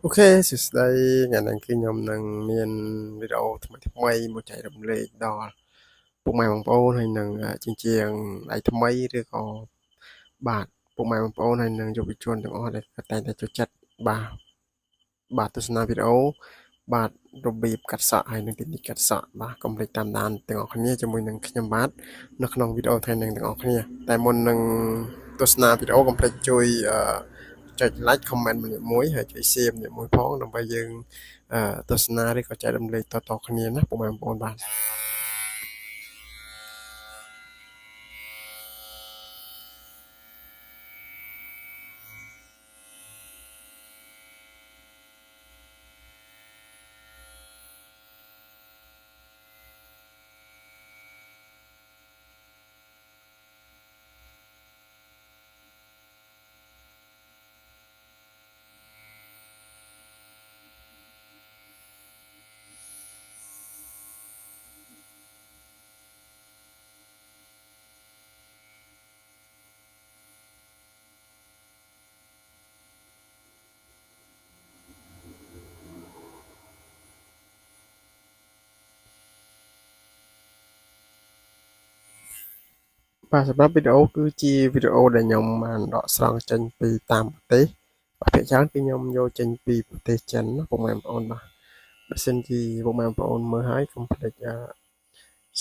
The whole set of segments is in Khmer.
Ok, since đây ngày này khi nhóm nâng miền videoថ្មីមួយចែករំលែកដល់ពុកម៉ែបងប្អូនហើយនឹងជាងដៃថ្មីឬក៏បាទពុកម៉ែបងប្អូនហើយនឹងយុវជនទាំងអស់ដែលតែងតែចូលចិត្តបាទបាទទស្សនាវីដេអូបាទរបៀបកាត់សក់ហើយនឹងtechniqueកាត់សក់បាទកុំភ្លេចតាមដានទាំងអស់គ្នាជាមួយនឹងខ្ញុំបាទនៅក្នុងវីដេអូថ្ងៃនេះទាំងអស់គ្នាតែមុននឹងទស្សនាវីដេអូកុំភ្លេចជួយចុច like comment ម្នាក់មួយហើយជួយ share ម្នាក់មួយផងដើម្បីយើងទស្សនាឬក៏ចែករំលែកតៗគ្នាណាពុកម៉ែបងប្អូនបាទបាទសម្រាប់វីដេអូគឺជាវីដេអូដែលខ្ញុំបានដកស្រង់ចេញពីតាមប្រទេសបាទភាគច្រើនគឺខ្ញុំយកចេញពីប្រទេសចិនណាពុកម៉ែបងប្អូនបាទបើសិនជាពុកម៉ែបងប្អូនមើលហើយកុំភ្លេច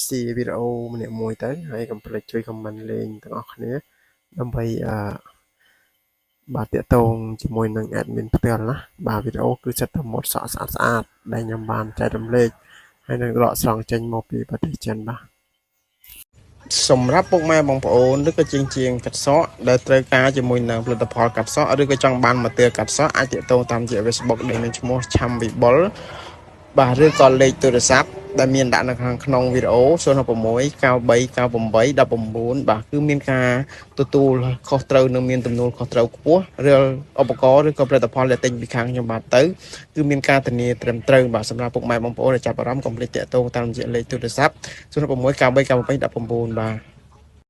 share វីដេអូម្នាក់មួយទៅហើយកុំភ្លេចជួយ comment លេងទាំងអស់គ្នាដើម្បីបាទតាក់ទងជាមួយនឹង admin ផ្ទាល់ណាបាទវីដេអូគឺសិតតែម៉ូដសក់ស្អាតៗដែលខ្ញុំបានចែករំលែកហើយនឹងដកស្រង់ចេញមកពីប្រទេសចិនបាទសម្រាប់ពុកម៉ែបងប្អូនឬក៏ជាងកាត់សក់ដែលត្រូវការជាមួយនឹងផលិតផលកាត់សក់ឬក៏ចង់បានម៉ាទ័រកាត់សក់អាចទាក់ទងតាមរយៈ Facebook ដែលមានឈ្មោះឆាំវិបុលបាទឬក៏លេខទូរស័ព្ទដែលមានដាក់នៅខាងក្នុងវីដេអូ016 9398 19បាទគឺមានការទទួលខុសត្រូវនិងមានទំនួលខុសត្រូវខ្ពស់រាល់ឧបករណ៍ឬក៏ផលិតផលដែលទិញពីខាងខ្ញុំបាទទៅគឺមានការធានាត្រឹមត្រូវបាទសម្រាប់ពុកម៉ែបងប្អូនដែលចាប់អារម្មណ៍កុំភ្លេចតាក់ទងតាមរយៈលេខទូរស័ព្ទ016 9398 19បាទ